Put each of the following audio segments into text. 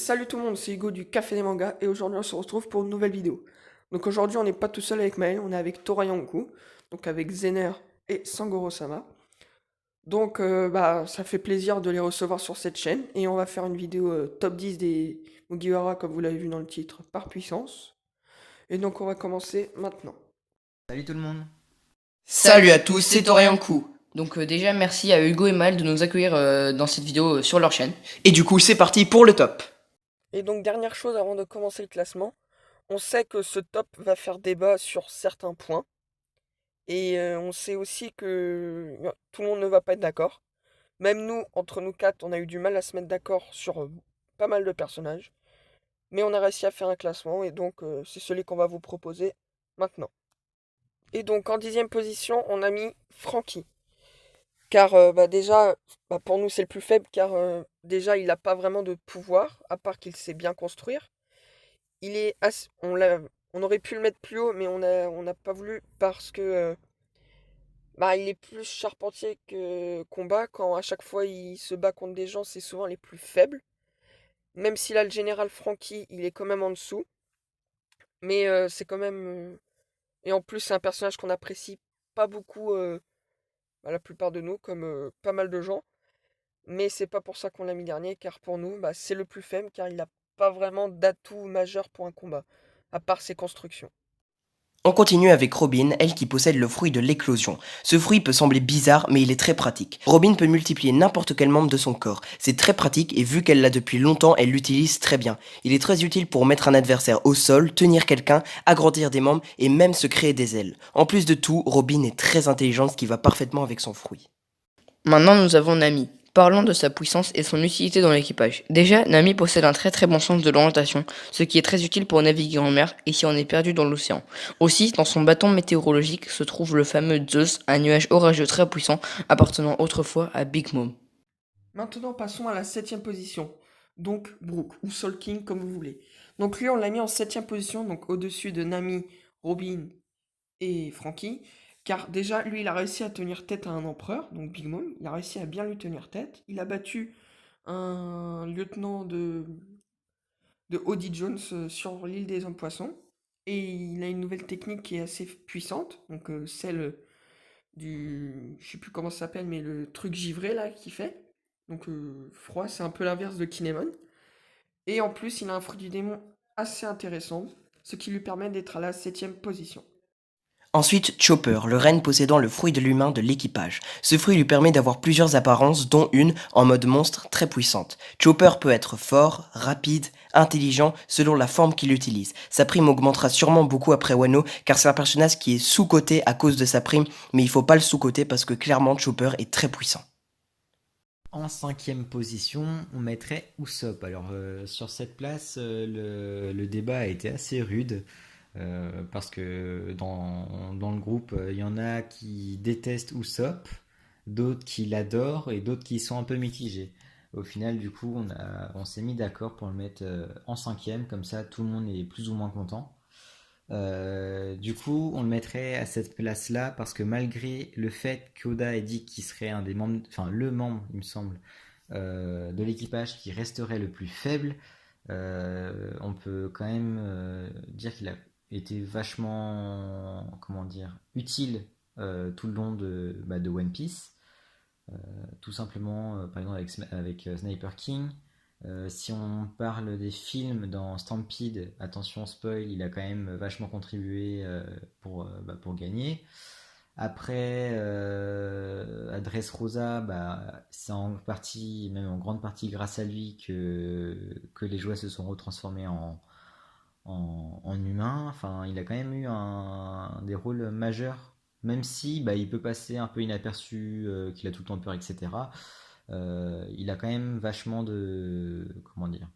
Salut tout le monde, c'est Hugo du Café des Mangas et aujourd'hui on se retrouve pour une nouvelle vidéo. Donc aujourd'hui on n'est pas tout seul avec Maël, on est avec Torayanku, donc avec Zener et Sangoro-sama. Donc ça fait plaisir de les recevoir sur cette chaîne et on va faire une vidéo top 10 des Mugiwara comme vous l'avez vu dans le titre par puissance. Et donc on va commencer maintenant. Salut tout le monde. Salut à tous, c'est Torianku. Donc déjà merci à Hugo et Mal de nous accueillir dans cette vidéo sur leur chaîne. Et du coup, c'est parti pour le top. Et donc dernière chose avant de commencer le classement, on sait que ce top va faire débat sur certains points. Et on sait aussi que tout le monde ne va pas être d'accord. Même nous, entre nous quatre, on a eu du mal à se mettre d'accord sur pas mal de personnages. Mais on a réussi à faire un classement et donc c'est celui qu'on va vous proposer maintenant. Et donc en 10e position, on a mis Frankie. Car déjà, pour nous c'est le plus faible car déjà il n'a pas vraiment de pouvoir, à part qu'il sait bien construire. On aurait pu le mettre plus haut, mais on n'a pas voulu parce que il est plus charpentier que combat. Quand à chaque fois il se bat contre des gens, c'est souvent les plus faibles. Même s'il a le général Frankie, il est quand même en dessous. Mais c'est quand même. Et en plus, c'est un personnage qu'on apprécie pas beaucoup, la plupart de nous, comme pas mal de gens. Mais c'est pas pour ça qu'on l'a mis dernier, car pour nous, c'est le plus faible, car il n'a pas vraiment d'atout majeur pour un combat, à part ses constructions. On continue avec Robin, elle qui possède le fruit de l'éclosion. Ce fruit peut sembler bizarre, mais il est très pratique. Robin peut multiplier n'importe quel membre de son corps. C'est très pratique et vu qu'elle l'a depuis longtemps, elle l'utilise très bien. Il est très utile pour mettre un adversaire au sol, tenir quelqu'un, agrandir des membres et même se créer des ailes. En plus de tout, Robin est très intelligente, ce qui va parfaitement avec son fruit. Maintenant nous avons Nami. Parlons de sa puissance et son utilité dans l'équipage. Déjà, Nami possède un très bon sens de l'orientation, ce qui est très utile pour naviguer en mer et si on est perdu dans l'océan. Aussi, dans son bâton météorologique se trouve le fameux Zeus, un nuage orageux très puissant appartenant autrefois à Big Mom. Maintenant, passons à la 7e position. Donc, Brook, ou Soul King, comme vous voulez. Donc, lui, on l'a mis en 7e position, donc au-dessus de Nami, Robin et Frankie. Car déjà, lui, il a réussi à tenir tête à un empereur, donc Big Mom. Il a réussi à bien lui tenir tête. Il a battu un lieutenant de Odie Jones sur l'île des hommes poissons. Et il a une nouvelle technique qui est assez puissante, donc celle du. Je sais plus comment ça s'appelle, mais le truc givré là qu'il fait. Donc froid, c'est un peu l'inverse de Kinemon. Et en plus, il a un fruit du démon assez intéressant, ce qui lui permet d'être à la 7e position. Ensuite, Chopper, le renne possédant le fruit de l'humain de l'équipage. Ce fruit lui permet d'avoir plusieurs apparences, dont une, en mode monstre, très puissante. Chopper peut être fort, rapide, intelligent, selon la forme qu'il utilise. Sa prime augmentera sûrement beaucoup après Wano, car c'est un personnage qui est sous-coté à cause de sa prime, mais il faut pas le sous-coter parce que clairement Chopper est très puissant. En 5e position, on mettrait Usopp. Alors sur cette place, le débat a été assez rude parce que dans le groupe, il y en a qui détestent Usopp, d'autres qui l'adorent et d'autres qui sont un peu mitigés. Au final, du coup, on s'est mis d'accord pour le mettre en 5e, comme ça tout le monde est plus ou moins content. Du coup, on le mettrait à cette place-là parce que malgré le fait qu'Oda ait dit qu'il serait un des membres, enfin le membre, il me semble, de l'équipage qui resterait le plus faible, on peut quand même dire qu'il a été vachement, comment dire, utile tout le long de One Piece. Tout simplement, par exemple avec Sniper King. Si on parle des films dans Stampede, attention spoil, il a quand même vachement contribué pour gagner. Après, Adresse Rosa, c'est en partie, même en grande partie grâce à lui que les jouets se sont retransformés en humains. Enfin, il a quand même eu des rôles majeurs, même si il peut passer un peu inaperçu, qu'il a tout le temps peur, etc. Il a quand même comment dire,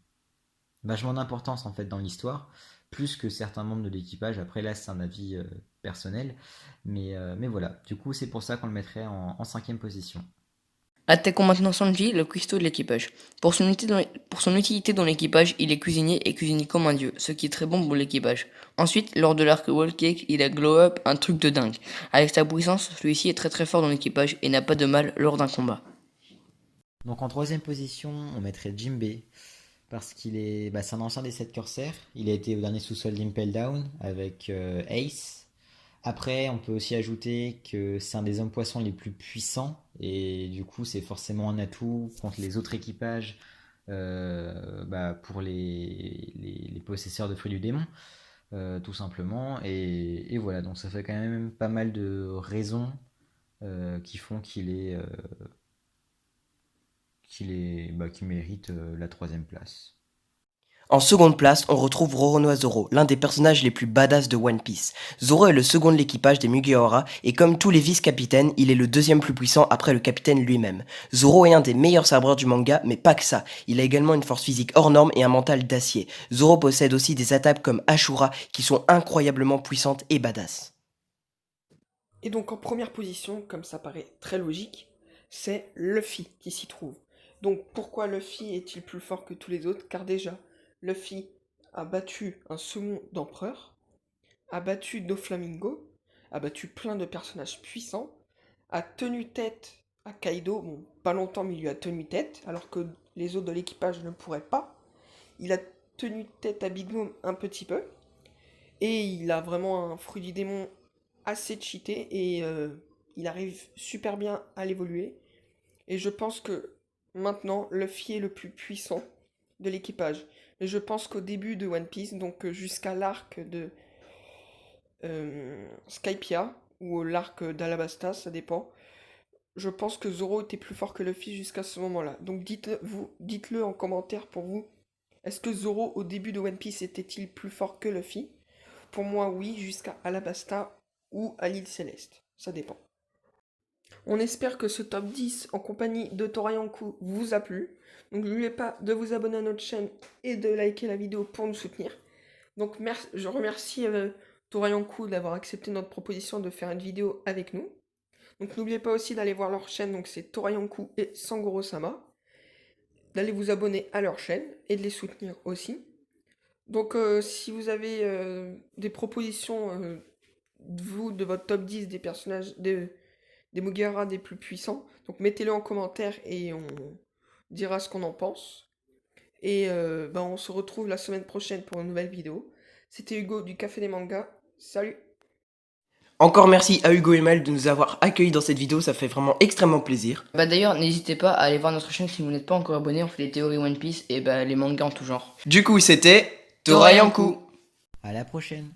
vachement d'importance en fait dans l'histoire, plus que certains membres de l'équipage. Après là, c'est un avis personnel, mais voilà. Du coup, c'est pour ça qu'on le mettrait en 5e position. Attaquons maintenant Sanji, le cuistot de l'équipage. Pour son utilité dans l'équipage, il est cuisinier et cuisinier comme un dieu, ce qui est très bon pour l'équipage. Ensuite, lors de l'arc Wall Cake, il a glow up un truc de dingue. Avec sa puissance, celui-ci est très fort dans l'équipage et n'a pas de mal lors d'un combat. Donc en 3e position, on mettrait Jinbei. parce c'est un ancien des 7 corsaires. Il a été au dernier sous-sol d'Impel Down avec Ace. Après, on peut aussi ajouter que c'est un des hommes poissons les plus puissants, et du coup, c'est forcément un atout contre les autres équipages pour les possesseurs de fruits du démon, tout simplement. Et voilà, donc ça fait quand même pas mal de raisons qui font qu'il mérite la troisième place. En seconde place, on retrouve Roronoa Zoro, l'un des personnages les plus badass de One Piece. Zoro est le second de l'équipage des Mugiwara, et comme tous les vice-capitaines, il est le deuxième plus puissant après le capitaine lui-même. Zoro est un des meilleurs sabreurs du manga, mais pas que ça. Il a également une force physique hors norme et un mental d'acier. Zoro possède aussi des attaques comme Ashura, qui sont incroyablement puissantes et badass. Et donc en première position, comme ça paraît très logique, c'est Luffy qui s'y trouve. Donc pourquoi Luffy est-il plus fort que tous les autres? Car déjà, Luffy a battu un saumon d'empereur, a battu Doflamingo, a battu plein de personnages puissants, a tenu tête à Kaido, bon, pas longtemps, mais il lui a tenu tête, alors que les autres de l'équipage ne pourraient pas. Il a tenu tête à Big Mom un petit peu, et il a vraiment un fruit du démon assez cheaté, et il arrive super bien à l'évoluer. Et je pense que maintenant, Luffy est le plus puissant de l'équipage. Mais je pense qu'au début de One Piece, donc jusqu'à l'arc de Skypiea, ou l'arc d'Alabasta, ça dépend, je pense que Zoro était plus fort que Luffy jusqu'à ce moment-là. Donc dites-le en commentaire pour vous. Est-ce que Zoro, au début de One Piece, était-il plus fort que Luffy? Pour moi, oui, jusqu'à Alabasta ou à l'île Céleste. Ça dépend. On espère que ce top 10 en compagnie de Torayanku vous a plu. Donc n'oubliez pas de vous abonner à notre chaîne et de liker la vidéo pour nous soutenir. Donc je remercie Torayanku d'avoir accepté notre proposition de faire une vidéo avec nous. Donc n'oubliez pas aussi d'aller voir leur chaîne, donc c'est Torayanku et Sangoro-sama. D'aller vous abonner à leur chaîne et de les soutenir aussi. Donc si vous avez des propositions de votre top 10 des personnages des Mugiwara des plus puissants, donc mettez-le en commentaire et on dira ce qu'on en pense. Et on se retrouve la semaine prochaine pour une nouvelle vidéo. C'était Hugo du Café des Mangas. Salut! Encore merci à Hugo et Mel de nous avoir accueillis dans cette vidéo, ça fait vraiment extrêmement plaisir. D'ailleurs, n'hésitez pas à aller voir notre chaîne si vous n'êtes pas encore abonné, on fait des théories One Piece et les mangas en tout genre. Du coup, c'était Torayanku. À la prochaine!